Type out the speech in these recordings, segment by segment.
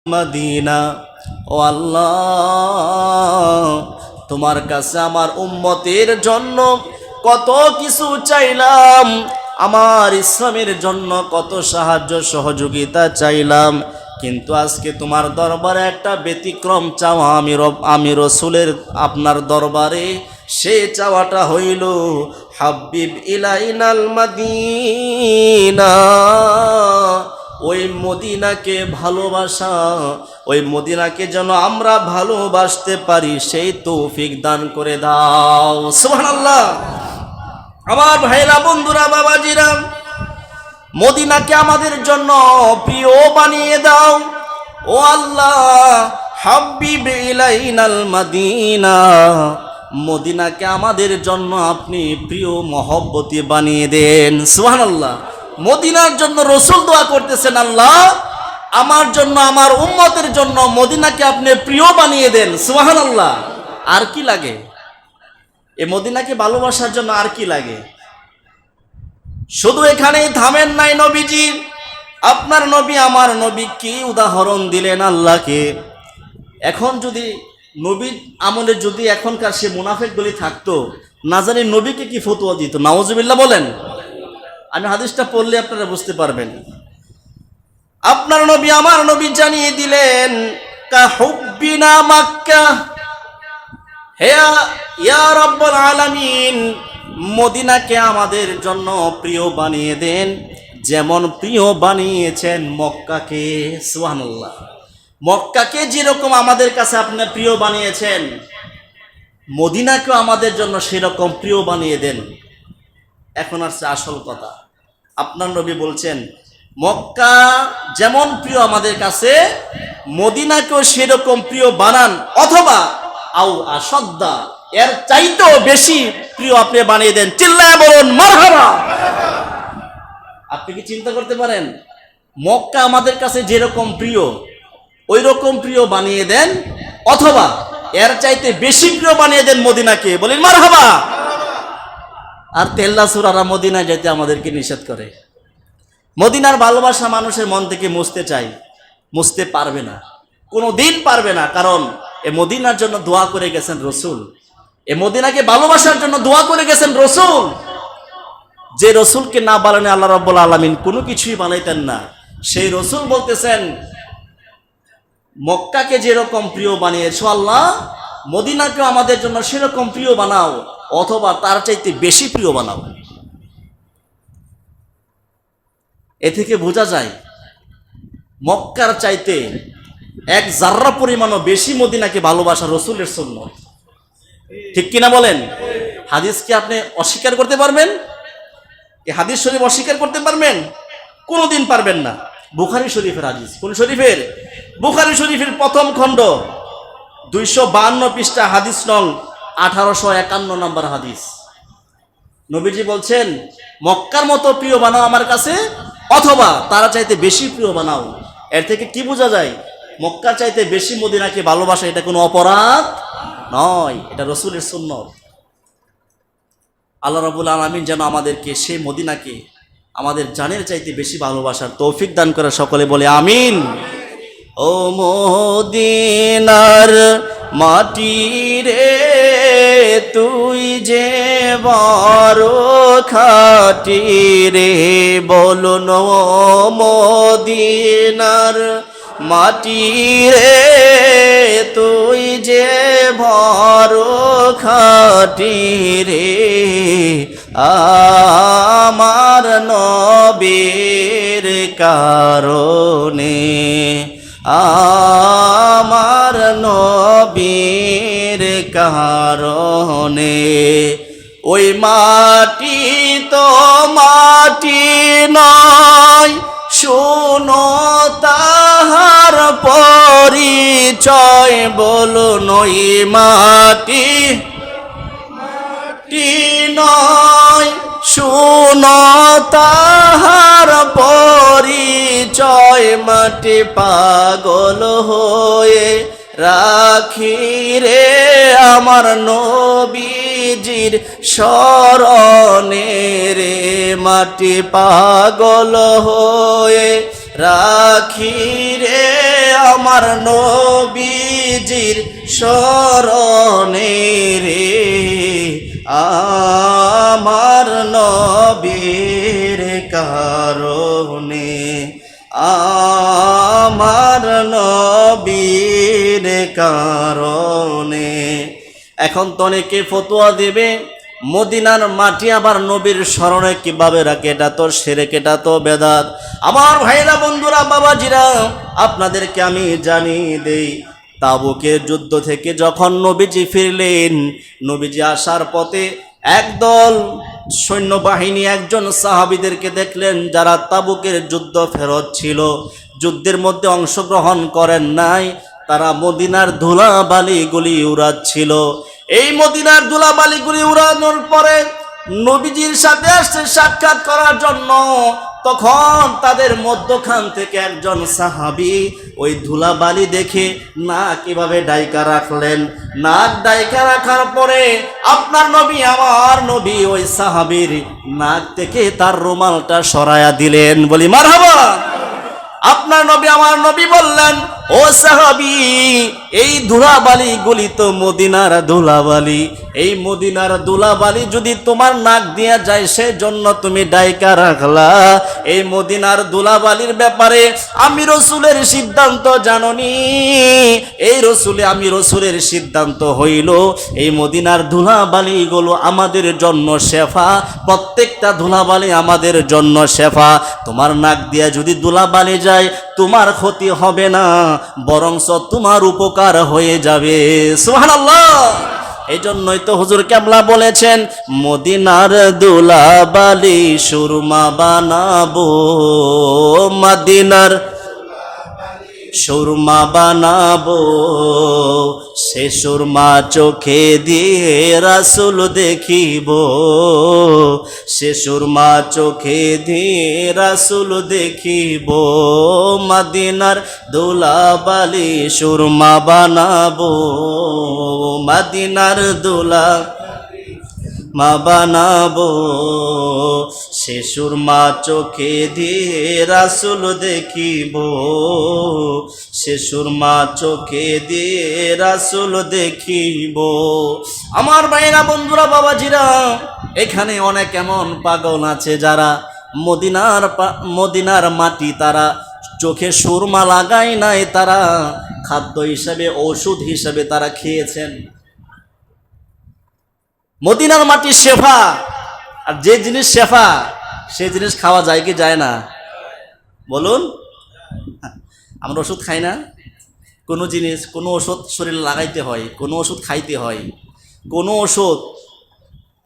Medina. ও আল্লাহ, তোমার কাছে আমার উম্মতের জন্য কত কিছু চাইলাম, আমার ইসলামের জন্য কত সাহায্য সহযোগিতা চাইলাম, কিন্তু আজকে তোমার দরবারে একটা ব্যতিক্রম চাওয়া আমি রসুলের আপনার দরবারে সে চাওয়াটা হইল হাবিব ইলাইনাল মদিনা। ওই মদিনাকে ভালোবাসা, ওই মদিনাকে যেন আমরা ভালোবাসতে পারি সেই তৌফিক দান করে দাও। সুবহানাল্লাহ। আমার ভাইরা, বন্ধুরা, বাবাজিরা, মদিনাকে আমাদের জন্য প্রিয় বানিয়ে দাও। ও আল্লাহ, হাবিব ইলাইনাল মদিনা, মদিনাকে আমাদের জন্য আপনি প্রিয় মহব্বতি বানিয়ে দেন। সুবহানাল্লাহ। মদিনার জন্য রসুল দোয়া করতেছেন, আল্লাহ আমার জন্য, আমার উম্মতের জন্য মদিনাকে আপনি প্রিয় বানিয়ে দেন। সুবহানাল্লাহ। আর কি লাগে? এই মদিনাকে ভালোবাসার জন্য আর কি লাগে? শুধু এখানেই থামেন নাই নবীজি। আপনার নবী, আমার নবী কি উদাহরণ দিলেন আল্লাহকে। এখন যদি নবীর আমলে যদি এখনকার সে মুনাফিক দলি থাকতো, না জানি নবীকে কি ফতোয়া দিত। নাউজুবিল্লাহ বলেন। আমি হাদিসটা পড়লে আপনারা বুঝতে পারবেন। আপনার নবী, আমার নবী জানিয়ে দিলেন, কা হুব্বিনা মক্কা, হে ইয়া রাব্বুল আলামিন, মদিনাকে আমাদের জন্য প্রিয় বানিয়ে দেন যেমন প্রিয় বানিয়েছেন মক্কাকে। সুবহানাল্লাহ। মক্কাকে যেরকম আমাদের কাছে আপনি প্রিয় বানিয়েছেন, মদিনাকেও আমাদের জন্য সেরকম প্রিয় বানিয়ে দেন। এখন আসছে আসল কথা। আপনার নবী বলছেন, মক্কা যেমন প্রিয় আমাদের কাছে, মদিনাকেও সেরকম প্রিয় বানান, অথবা আও আসাদ্দা, এর চাইতেও বেশি প্রিয় আপনি বানিয়ে দেন। চিল্লায় বলুন মারহাবা। আপনি কি চিন্তা করতে পারেন, মক্কা আমাদের কাছে যেরকম প্রিয় ওই রকম প্রিয় বানিয়ে দেন, অথবা এর চাইতে বেশি প্রিয় বানিয়ে দেন মদিনাকে। বলেন মারহাবা। আর তেল্লা সুরারা মদিনায় যেতে আমাদেরকে নিষেধ করে। মদিনার ভালোবাসা মানুষের মন থেকে মুছতে চাই, মুছতে পারবে না, কোনো দিন পারবে না। কারণ এ মদিনার জন্য দোয়া করে গেছেন রসুল, এ মদিনাকে ভালোবাসার জন্য দোয়া করে গেছেন রসুল। যে রসুলকে না বানানে আল্লাহ রাব্বুল আলামিন কোনো কিছুই বানাইতেন না, সেই রসুল বলতেছেন, মক্কাকে যেরকম প্রিয় বানিয়েছো আল্লাহ, মদিনাকেও আমাদের জন্য সেরকম প্রিয় বানাও, অথবা তার চাইতে বেশি প্রিয় বানাও। এ থেকে বোঝা যায় মক্কার চাইতে এক জাররা পরিমাণও বেশি মদিনাকে ভালোবাসা রসুলের সুন্নাত। ঠিক কিনা বলেন? হাদিসকে আপনি অস্বীকার করতে পারবেন? এই হাদিস শরীফ অস্বীকার করতে পারবেন? কোনোদিন পারবেন না। বুখারী শরীফের হাদিস। কোন শরীফের? বুখারী শরীফের প্রথম খণ্ড 252 পৃষ্ঠা, হাদিস নং 1851 নম্বর হাদিস। নবীজি বলছেন, মক্কার মতো প্রিয় বানাও আমার কাছে, অথবা তারা চাইতে বেশি প্রিয় বানাও। এর থেকে কি বোঝা যায়, মক্কার চাইতে বেশি মদিনাকে ভালোবাসা এটা কোনো অপরাধ নয়, এটা রসুলের সুন্নাত। আল্লাহ রাব্বুল আলামিন যেন আমাদেরকে সেই মদিনাকে আমাদের জানের চাইতে বেশি ভালোবাসার তৌফিক দান করে। সকলে বলে আমিন। ও মদিনার মাটি রে, তুই যে বড় খাঁটি রে, বলুন ও মদিনার মাটি রে, তুই যে বড় খাঁটি রে, আমার নবীর কারণে, আমার নবীর কারণে। ওই মাটি তো মাটি নয়, শোনো তাহার পরিচয়, বলুন ওই মাটি নয়, শোনো তাহার পরিচয়। মাটি পাগল হয়ে রাখি রে আমার নবীজির শরণে রে, মাটি পাগল হয়ে রাখি রে আমার নবীজির শরণে রে, আমার নবীর কারণে, আমার নবীর কারণে। এখন তো অনেকে ফতোয়া দেবে মদিনার মাটি আবার নবীর স্মরণে কিভাবে রাখে, এটা তো শিরক, এটা তো বেদাত। আমার ভাইরা, বন্ধুরা, বাবাজিরা, আপনাদেরকে আমি জানিয়ে দেই, তাবুকের যুদ্ধ থেকে যখন নবীজি ফিরলেন, নবীজি আসার পথে একদল সৈন্যবাহিনী একজন সাহাবীদেরকে দেখলেন যারা তাবুকের যুদ্ধ ফেরত ছিল, যুদ্ধের মধ্যে অংশগ্রহণ করেন নাই, তারা মদিনার ধুলাবালিগুলি উড়াচ্ছিল। এই মদিনার ধুলাবালিগুলি উড়ানোর পরে নবীজির সাথে আসছে সাক্ষাৎ করার জন্য। তখন তাদের মধ্যখান থেকে একজন সাহাবী ওই ধুলাবালি দেখে নাক কিভাবে ডাইকা রাখলেন। নাক ডাইকা রাখার পরে আপনার নবী, আমার নবী, ওই সাহাবীর নাক থেকে তার রুমালটা সরায়া দিলেন। বলি মারহাবা। আপনার নবী, আমার নবী বললেন, ও সাহাবী, এই ধুলাবালি গুলি তো মদিনার ধুলাবালি, এই মদিনার ধুলাবালি যদি তোমার নাক দিয়া যায় সেজন্য তুমি ডাইকা রাখলা। এই মদিনার ধুলাবালির ব্যাপারে আমি রসুলের সিদ্ধান্ত জাননি। এই আমি রসুলের সিদ্ধান্ত হইল এই মদিনার ধুলাবালি গুলো আমাদের জন্য শেফা, প্রত্যেকটা ধুলাবালি আমাদের জন্য শেফা। তোমার নাক দিয়া যদি ধুলাবালি যায় তোমার ক্ষতি হবে না, বরঞ্চ তোমার উপকার হয়ে যাবে। সুবহানাল্লাহ। এই জন্যই তো হুজুর কেবলা বলেছেন, মদিনার ধুলাবালি সুরমা বানাবো, মদিনার সুরমা বানাবো, সে সুরমা চোখে দিয়ে রাসূল দেখিব, সে সুরমা চোখে দিয়ে রাসূল দেখিব, মদিনার ধুলাবালি সুরমা বানাবো, মদিনার মা বানাবো, সে সুরমা চোখে দিয়ে রাসূল দেখিব, সে সুরমা চোখে দিয়ে রাসূল দেখিব। আমার ভাইরা, বন্ধুরা, বাবাজিরা, এখানে অনেক এমন পাগল আছে যারা মদিনার মাটি তারা চোখে সুরমা লাগায় নাই, তারা খাদ্য হিসাবে, ঔষধ হিসাবে তারা খেয়েছেন। মদিনার মাটি শেফা, আর যে জিনিস শেফা সেই জিনিস খাওয়া যায় কি যায় না? বলুন। আমরা ওষুধ খাই না? কোনো জিনিস, কোনো ওষুধ শরীরে লাগাইতে হয়, কোনো ওষুধ খাইতে হয়। কোনো ওষুধ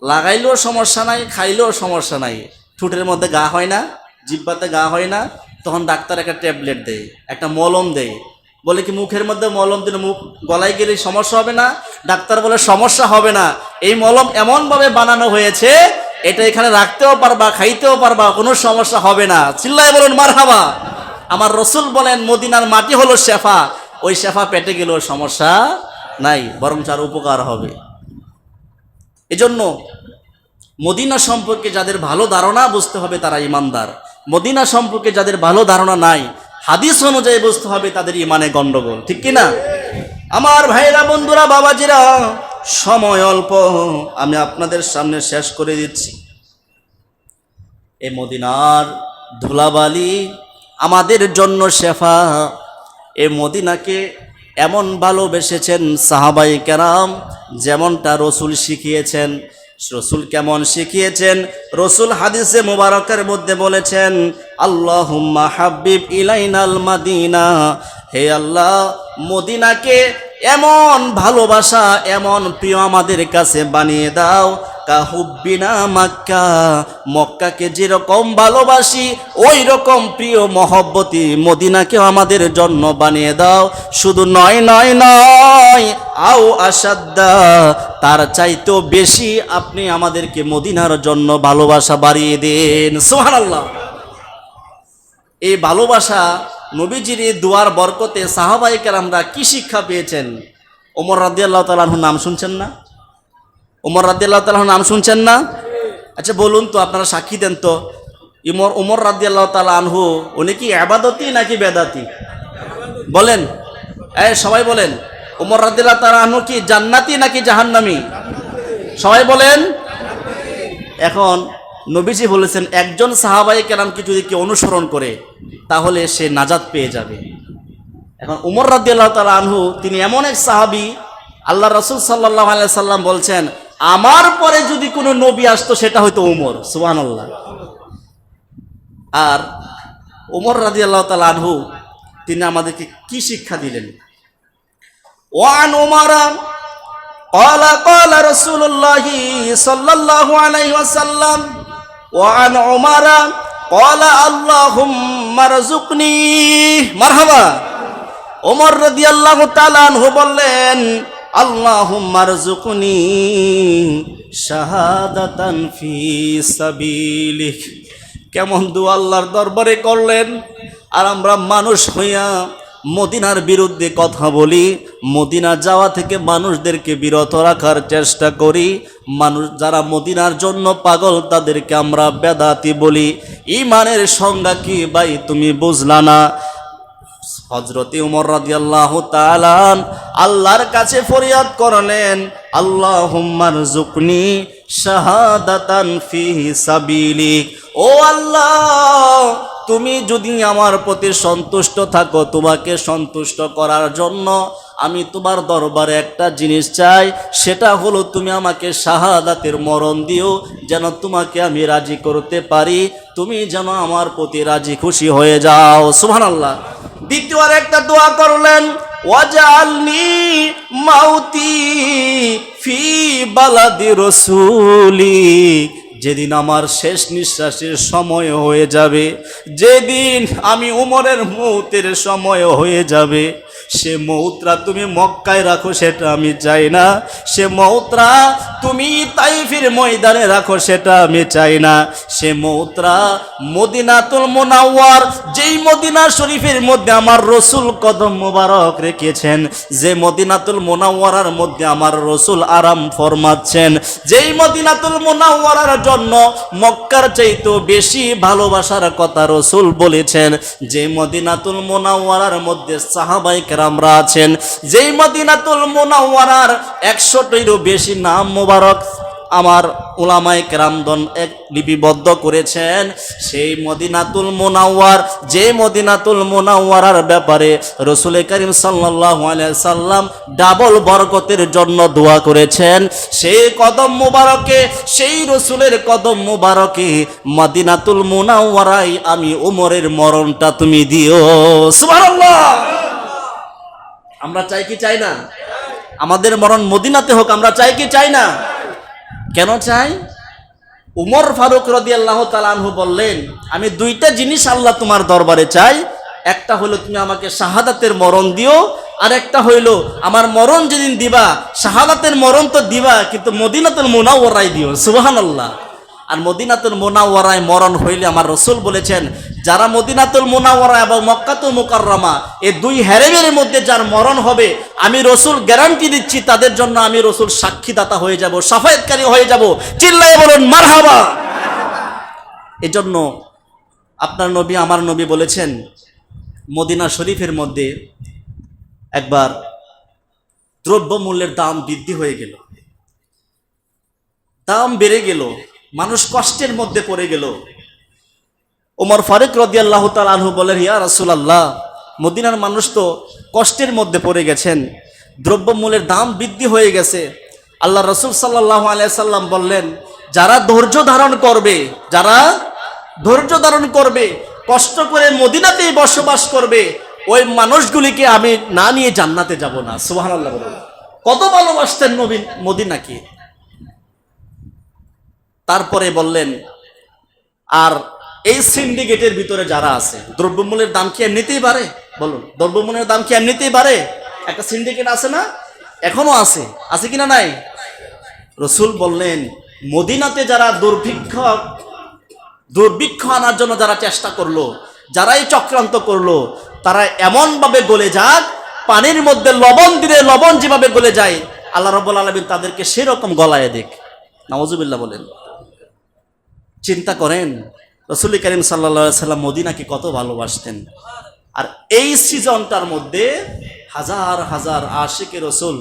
লাগাইলেও সমস্যা নাই, খাইলেও সমস্যা নাই। ঠোঁটের মধ্যে গা হয় না, জিহ্বাতে গা হয় না, তখন ডাক্তার একটা ট্যাবলেট দেয়, একটা মলম দেয়, বলে কি মুখের মধ্যে মলম দিলে মুখ গলায় গেলে সমস্যা হবে না? ডাক্তার বলে সমস্যা হবে না, এই মলম এমনভাবে বানানো হয়েছে এটা এখানে রাখতেও পারবা, খাইতেও পারবা, কোনো সমস্যা হবে না। চিল্লায় বলুন মারহাবা। আমার রসুল বলেন মদিনার মাটি হলো শেফা, ওই শেফা পেটে গেলেও সমস্যা নাই, বরং তার উপকার হবে। এজন্য মদিনা সম্পর্কে যাদের ভালো ধারণা, বুঝতে হবে তারা ইমানদার। মদিনা সম্পর্কে যাদের ভালো ধারণা নাই, হাদিস অনুযায়ী বুঝতে হবে তাদের ইমানে গন্ডগোল, ঠিক কিনা? আমার ভাইরা, বন্ধুরা, বাবাজিরা, সময় অল্প, আমি আপনাদের সামনে শেষ করে দিচ্ছি। এই মদিনার ধুলাবালি আমাদের জন্য শেফা। এই মদিনাকে এমন ভালোবেসেছেন সাহাবায়ে কেরাম, যেমনটা রসুল শিখিয়েছেন। রসুল কেমন শিখিয়েছেন? রসুল হাদিসে মুবারকের মধ্যে বলেছেন, আল্লাহুম্মা হাব্বিব ইলাইনাল মাদিনা, হে আল্লাহ, মদিনাকে এমন ভালোবাসা, এমন প্রিয় আমাদের কাছে বানিয়ে দাও, কাহুব্বিনা মক্কা, মক্কাকে যেরকম ভালোবাসি ওই রকম প্রিয় মহব্বতি মদিনাকে আমাদের জন্য বানিয়ে দাও। শুধু নয়, আও আসাদ্দা, তার চাইতেও বেশি আপনি আমাদেরকে মদিনার জন্য ভালোবাসা বাড়িয়ে দেন। সুবহানাল্লাহ। এই ভালোবাসা, নবীজির এই দুয়ার বরকতে সাহাবায়ে কেরামরা কি শিক্ষা পেয়েছেন? ওমর রাদিয়াল্লাহু তাআলা আনহুর নাম শুনছেন না? ওমর রাদিয়াল্লাহু তাআলা আনহুর নাম শুনছেন না? আচ্ছা বলুন তো, আপনারা সাক্ষী দেন তো, উমর রাদিয়াল্লাহু তাআলা আনহু উনি কি ইবাদতি নাকি বেদাতি? বলেন, সবাই বলেন, উমর রাদিয়াল্লাহু তাআলা আনহু কি জান্নাতি নাকি জাহান্নামী? সবাই বলেন। এখন নবীজি বলেছেন একজন সাহাবায়ে কেরামকে যদি কেউ অনুসরণ করে তাহলে সে নাজাত পেয়ে যাবে। এখন উমর রাদিয়াল্লাহু তাআলা আনহু তিনি এমন এক সাহাবী, আল্লাহ রাসূল সাল্লাল্লাহু আলাইহি সাল্লাম বলছেন আমার পরে যদি কোনো নবী আসতো সেটা হয়তো উমর। সুবহানাল্লাহ। আর উমর রাদিয়াল্লাহু তাআলা আনহু তিনি আমাদেরকে কি শিক্ষা দিলেন? ওয়ান উমারা قال قال رسول الله صلى الله عليه وسلم وعن عمر قال اللهم ارزقني মারহাবা। ওমর রাদিয়াল্লাহু তাআলা আনহু বললেন আল্লাহুম্মা আরযুকনি শাহাদাতান ফি সাবিলিক। কেমন দোয়া আল্লাহর দরবারে করলেন। আর আমরা মানুষ হইয়া মদিনার বিরুদ্ধে কথা বলি, মদিনা যাওয়া থেকে মানুষদেরকে বিরত রাখার চেষ্টা করি। মানুষ যারা মদিনার জন্য পাগল তাদেরকে আমরা বেদাতি বলি। ঈমানের সংজ্ঞা কি ভাই তুমি বুঝলা না? হযরতে ওমর রাদিয়াল্লাহু তাআলা আল্লাহর কাছে ফরিয়াদ করলেন আল্লাহুম্মা আরযুকনি শাহাদাতান ফি সাবিলিক। ও আল্লাহ, তুমি যদি আমার প্রতি সন্তুষ্ট থাকো, তোমাকে সন্তুষ্ট করার জন্য আমি তোমার দরবারে একটা জিনিস চাই, সেটা হলো তুমি আমাকে শাহাদাতের মরণ দিও, যেন তোমাকে আমি রাজি করতে পারি, তুমি যেন আমার প্রতি রাজি খুশি হয়ে যাও। সুবহানাল্লাহ। দ্বিতীয় আর একটা দোয়া করলেন ওয়াজআলনি মাউতি ফি বালাদি রাসূলি। যেদিন আমার শেষ নিঃশ্বাসের সময় হয়ে যাবে, যেদিন আমি উমরের মৌতের সময় হয়ে যাবে, সে মৌতরা তুমি মক্কায় রাখো সেটা আমি চাই না, সে মৌতরা তুমি তাইফের ময়দানে রাখো সেটা আমি চাই না, সে মৌতরা মদিনাতুল মুনাওয়ার, যেই মদিনা শরীফের মধ্যে আমার রসুল কদম মোবারক রেখেছেন, যে মদিনাতুল মুনাওয়ারার মধ্যে আমার রসুল আরাম ফরমাচ্ছেন, যেই মদিনাতুল মুনাওয়ারার জন্য মক্কার চাইতেও বেশি ভালোবাসার কথা রসুল বলেছেন, যে মদিনাতুল মুনাওয়ারার মধ্যে সাহাবায়ে কেরামরা আছেন, যেই মদিনাতুল মুনাওয়ারার 100টিরও বেশি নাম মোবারক আমার উলামায়ে কেরামগণ এক লিপিবদ্ধ করেছেন, সেই মদিনাতুল মুনাওয়ার, যে মদিনাতুল মুনাওয়ারার ব্যাপারে রাসূল করিম সাল্লাল্লাহু আলাইহি সাল্লাম ডাবল বরকতের জন্য দোয়া করেছেন, সেই কদম মুবারকে, সেই রাসূলের কদম মুবারকে মদিনাতুল মুনাওয়ারায় আমি ওমরের মরণটা তুমি দিও। সুবহানাল্লাহ। আমরা চাই কি চাই না? আমাদের মরণ মদিনাতে হোক, আমরা চাই কি চাই না? কেন চাই? উমর ফারুক রাদিয়াল্লাহু তাআলা আনহু বললেন আমি দুইটা জিনিস আল্লাহ তোমার দরবারে চাই, একটা হলো তুমি আমাকে শাহাদাতের মরণ দিও, আর একটা হইলো আমার মরণ যেদিন দিবা, শাহাদাতের মরণ তো দিবা কিন্তু মদিনাতুল মুনাওয়ারায় দিও। সুবহানাল্লাহ। আর মদিনাতুল মুনাওয়ারায় মরণ হইলে আমার রাসূল বলেছেন যারা মদিনাতুল মুনাওয়ারা এবং মক্কাতুল মুকাররমা এই দুই হেরেমের মধ্যে যার মরণ হবে, আমি রাসূল গ্যারান্টি দিচ্ছি তাদের জন্য আমি রাসূল সাক্ষীদাতা হয়ে যাব, শাফায়াতকারী হয়ে যাব। চিল্লায়ে বলুন মারহাবা। এজন্য আপনার নবী আমার নবী বলেছেন মদিনা শরীফের মধ্যে একবার দ্রব্যমূল্যের দাম বৃদ্ধি হয়ে গেল, দাম বেড়ে গেল, মানুষ কষ্টের মধ্যে পড়ে গেল। ওমর ফারুক রাদিয়াল্লাহু তাআলা আনহু বলেন ইয়া রাসূলুল্লাহ, মদিনার মানুষ তো কষ্টের মধ্যে পড়ে গেছেন, দ্রব্যমূল্যের দাম বৃদ্ধি হয়ে গেছে। আল্লাহ রাসূল সাল্লাল্লাহু আলাইহি সাল্লাম বললেন যারা ধৈর্য ধারণ করবে, যারা ধৈর্য ধারণ করবে, কষ্ট করে মদিনাতেই বসবাস করবে, ওই মানুষগুলিকে আমি না নিয়ে জান্নাতে যাব না। সুবহানাল্লাহ। কত ভালোবাসতেন নবী মদিনাকে। তারপরে বললেন আর এই সিন্ডিকেটের ভিতরে যারা আছে, দ্রব্যমূল্যের দাম কি এমনিতেই বাড়ে? বলুন, দ্রব্যমূল্যের দাম কি এমনিতেই বাড়ে? একটা সিন্ডিকেট আছে না? এখনো আছে, আছে কিনা নাই? রাসূল বললেন মদিনাতে যারা দুর্ভিক্ষ আনার জন্য যারা চেষ্টা করলো, যারাই চক্রান্ত করলো, তারা এমন ভাবে গলে যাক, পানির মধ্যে লবণ দিলে লবণ যেভাবে গলে যায়, আল্লাহ রাব্বুল আলামিন তাদেরকে সেরকম গলায় দেখ। নাউজুবিল্লাহ বলেন। চিন্তা করেন রাসূল করিম সাল্লাল্লাহু আলাইহি সাল্লাম মদিনাকে কত ভালোবাসতেন। আর এই সিজনটার মধ্যে হাজার হাজার আশিকে রসুল,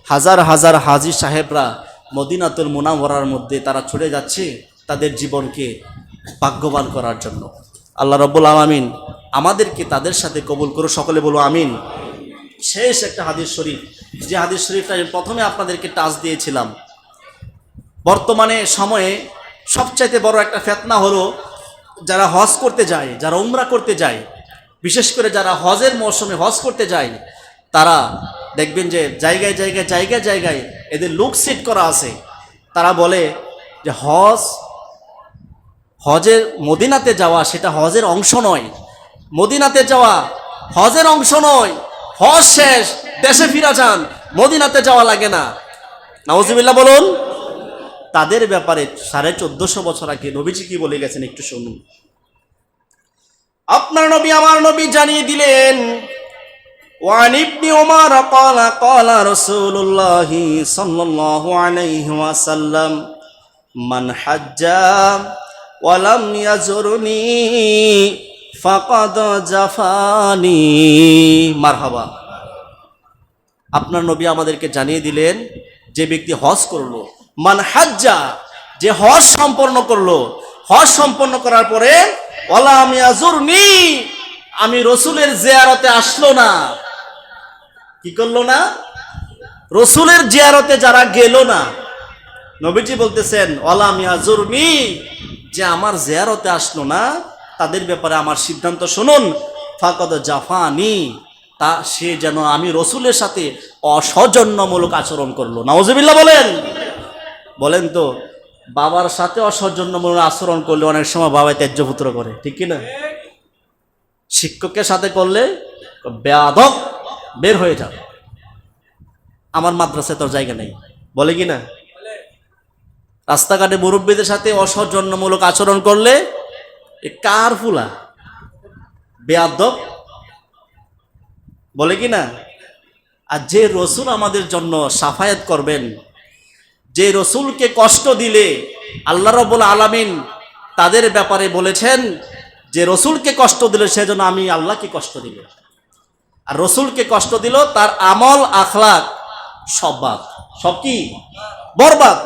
হাজার হাজার হাজী সাহেবরা মদিনাতুল মুনাওয়ারার মধ্যে তারা ছুটে যাচ্ছে তাদের জীবনকে ভাগ্যবান করার জন্য। আল্লাহ রাব্বুল আলামিন আমাদেরকে তাদের সাথে কবুল করো, সকলে বলো আমিন। শেষ একটা হাদিস শরীফ, যে হাদিস শরীফটা আমি প্রথমে আপনাদেরকে টাচ দিয়েছিলাম। বর্তমানে সময়ে সবচাইতে বড় একটা ফিতনা হলো যারা হজ করতে যায়, যারা উমরা করতে যায়, বিশেষ করে যারা হজের মৌসুমে হজ করতে যায়, তারা দেখবেন যে জায়গায় জায়গায় জায়গায় জায়গায় এদের লুক সেট করা আছে। তারা বলে যে হজের মদিনাতে যাওয়া সেটা হজের অংশ নয়, মদিনাতে যাওয়া হজের অংশ নয়, হজ শেষ দেশে ফিরা যান, মদিনাতে যাওয়া লাগে না। নাউজুবিল্লাহ বলুন। তাদের ব্যাপারে 1450 বছর আগে নবীজি কি বলে গেছেন একটু শুনুন। আপনার নবী আমার নবী জানিয়ে দিলেন, ওয়ান ইবনে উমর ক্বালা ক্বালা রাসূলুল্লাহ সাল্লাল্লাহু আলাইহি ওয়াসাল্লাম মান হাজ্জা ওয়া লাম ইয়াজুরনি ফাকাদ জাফানি। মারহাবা। আপনার নবী আমাদেরকে জানিয়ে দিলেন, যে ব্যক্তি হজ করলো, মান হাজ্জা, যে হজ সম্পন্ন করলো, হজ সম্পন্ন করার পরে ওয়ালা লাম ইয়াজুরনি, আমি রসুলের জিয়ারতে আসলো না, কি করলো না? রসুলের জিয়ারতে যারা গেল না, নবীজি বলতেছেন ওয়ালা লাম ইয়াজুরনি, যে আমার জিয়ারতে আসলো না, তাদের ব্যাপারে আমার সিদ্ধান্ত শুনুন, ফাকাদ জাফানি, তা সে যেন আমি রসুলের সাথে অসৌজন্যমূলক আচরণ করলো। নাউজুবিল্লাহ বলেন। বলেন তো, বাবার সাথে অসৌজন্যমূলক আচরণ করলে অনেক সময় বাবাই ত্যায্যপুত্র করে, ঠিক কিনা? শিক্ষকের সাথে করলে বেয়াদব, বের হয়ে যাও, আমার মাদ্রাসায় তোর জায়গা নেই, বলে কি না? রাস্তাঘাটে মুরব্বীদের সাথে অসৌজন্যমূলক আচরণ করলে কার ফুলা, বেয়াদব, বলে কি না? আর যে রসুল আমাদের জন্য সাফায়াত করবেন, যে রসুলকে কষ্ট দিলে আল্লাহ রাব্বুল আলামিন তাদের ব্যাপারে বলেছেন যে রসুলকে কষ্ট দিলে সেজন্য আমি আল্লাহকে কষ্ট দিল, আর রসুলকে কষ্ট দিল তার আমল আখলাক সব বাদ, সব কি বরবাদ।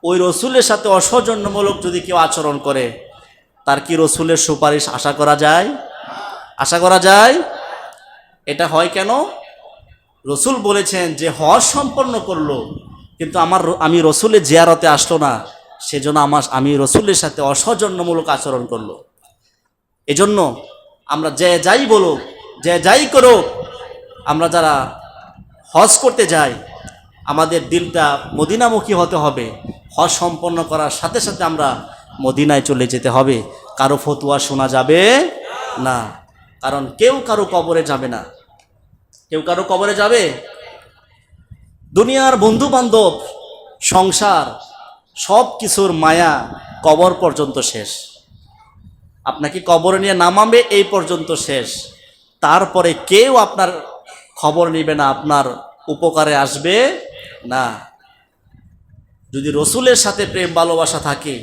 ওই রসুলের সাথে অসৌজন্যমূলক যদি কেউ আচরণ করে, তার কি রসুলের সুপারিশ আশা করা যায়? আশা করা যায়? এটা হয় কেন? রসুল বলেছেন যে হজ সম্পন্ন করলো কিন্তু আমি রসুলের জিয়ারতে আসলো না, সেজন্য আমি রসুলের সাথে অসৌজন্যমূলক আচরণ করলো। এজন্য আমরা যে যাই বলো, যে যাই করো, আমরা যারা হজ করতে যাই আমাদের দিলটা মদিনামুখী হতে হবে। হজ সম্পন্ন করার সাথে সাথে আমরা মদিনায় চলে যেতে হবে। কারো ফতুয়া শোনা যাবে না, কারণ কেউ কারো কবরে যাবে না। কেউ কারো কবরে যাবে? দুনিয়ার বন্ধু বান্ধব, সংসার, সব কিছুর মায়া কবর পর্যন্ত শেষ। আপনাকে কবরে নিয়ে নামাবে এই পর্যন্ত শেষ, তারপরে কেউ আপনার খবর নেবে না, আপনার উপকারে আসবে না। যদি রসুলের সাথে প্রেম ভালোবাসা থাকে,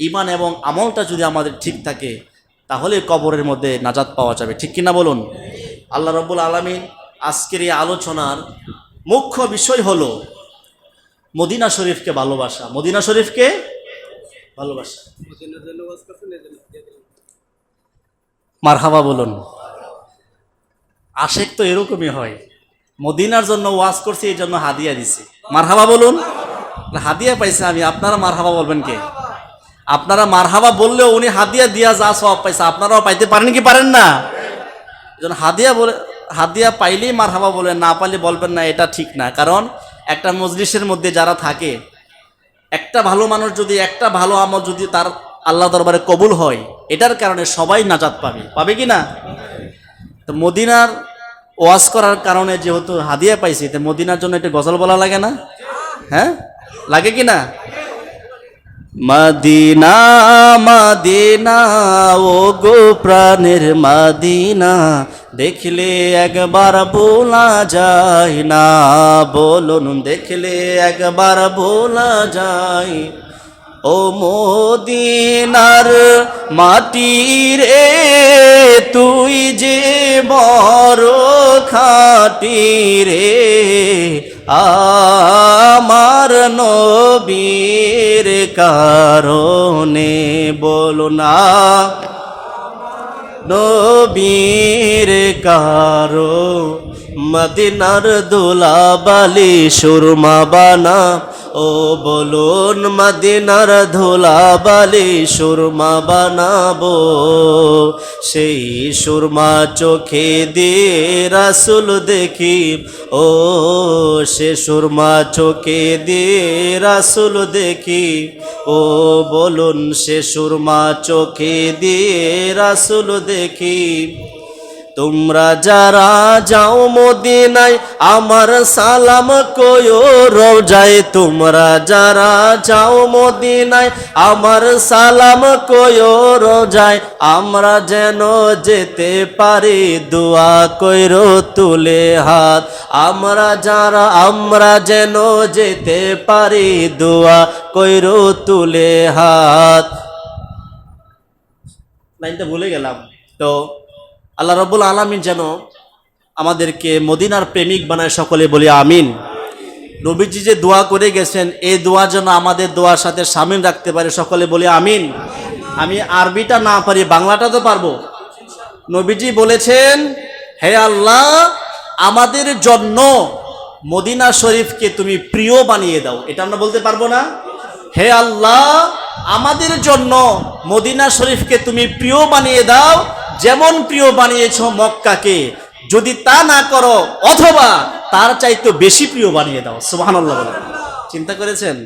ঈমান এবং আমলটা যদি আমাদের ঠিক থাকে, তাহলে কবরের মধ্যে নাজাত পাওয়া যাবে, ঠিক কিনা বলুন? আল্লাহ রাব্বুল আলামিন আজকের এই আলোচনার মুখ্য বিষয় হলো মদিনা শরীফকে ভালোবাসা। মদিনা শরীফকে ভালোবাসা। মারহাবা বলুন। আশেক তো এরকমই হয়, মদিনার জন্য ওয়াজ করছি, এই জন্য হাদিয়া দিছি। মারহাবা বলুন। হাদিয়া পাইছে আমি, আপনারা মারহাবা বলবেন কে? আপনারা মারহাবা বললেও উনি হাদিয়া দিয়া যা সওয়াব পাইছে, আপনারাও পাইতে পারেন কি পারেন না? এজন্য হাদিয়া পাইলেই মারহাবা বলেন, না পাইলে বলবেন না, এটা ঠিক না। কারণ একটা মজলিসের মধ্যে যারা থাকে, একটা ভালো মানুষ যদি একটা ভালো আমল যদি তার আল্লাহ দরবারে কবুল হয়, এটার কারণে সবাই নাজাত পাবে, পাবে কি না? তো মদিনার ওয়াজ করার কারণে যেহেতু হাদিয়া পাইছি, তো মদিনার জন্য একটা গজল বলা লাগে না? হ্যাঁ, লাগে কি না? মদিনা মদিনা ও গো প্রাণের মদিনা, দেখলে একবার ভোলা যায় না, বলুন দেখলে একবার ভোলা যায়। ও মদিনার মাটি রে তুই যে বড় খাঁটি রে, আমার নবীর কারণে, বলো না নবীর কারো, মদিনার ধুলাবালি সুরমা বানা, ও বলুন মদিনার ধুলাবালি সুরমা বানাবো, সেই সুরমা চোখে দিয়ে রাসূল দেখি, ও সে সুরমা চোখে দিয়ে রাসূল দেখি, ও বলুন সে সুরমা চোখে দিয়ে রাসূল দেখি। তোমরা যারা যাও মদিনায় আমার সালাম কয়ো রওজায়, তোমরা যারা যাও মদিনায় আমার সালাম কয়ো রওজায়, আমরা যেন যেতে পারি দোয়া কইরো তুলে হাত, আমরা যেন যেতে পারি দোয়া কইরো তুলে হাত। লাইনটা ভুলে গেলাম। তো আল্লাহ রাব্বুল আলামিন যেন আমাদেরকে মদিনার প্রেমিক বানায়, সকলে বলি আমিন। নবীজি যে দোয়া করে গেছেন এই দোয়া যেন আমাদের দোয়ার সাথে শামিল রাখতে পারে, সকলে বলি আমিন। আমি আরবিটা না পারি, বাংলাটা তো পারবো। নবীজি বলেছেন, হে আল্লাহ আমাদের জন্য মদিনা শরীফকে তুমি প্রিয় বানিয়ে দাও। এটা আমরা বলতে পারবো না? হে আল্লাহ আমাদের জন্য মদিনা শরীফকে তুমি প্রিয় বানিয়ে দাও, যেমন প্রিয় বানিয়েছ মক্কাকে, যদি তা না করো অথবা তার চাইতে বেশি প্রিয় বানিয়ে দাও। সুবহানাল্লাহ বলেন। চিন্তা করেছেন?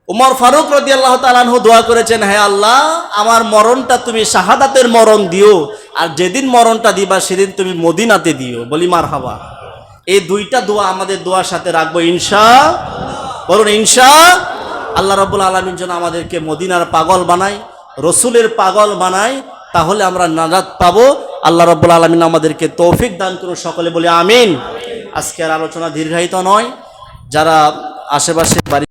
উমর ফারুক রাদিয়াল্লাহু তাআলা আনহু দোয়া করেছেন, হে আল্লাহ আমার মরণটা তুমি শাহাদাতের মরণ দিও, আর যেদিন মরণটা দিবা সেদিন তুমি মদিনাতে দিও। বলি মারহাবা। এই দুইটা দোয়া আমাদের দোয়ার সাথে রাখবো ইনশাআল্লাহ। বলুন ইনশাআল্লাহ। আল্লাহ রাব্বুল আলামিন যেন আমাদেরকে মদিনার পাগল বানায়, রসুলের পাগল বানায়, তাহলে আমরা নাজাত পাবো। আল্লাহ রাব্বুল আলামিন আমাদেরকে তৌফিক দান করুন, সকলে বলে আমিন। আজকের আলোচনা দীর্ঘায়িত নয়, যারা আশেপাশে বাড়ি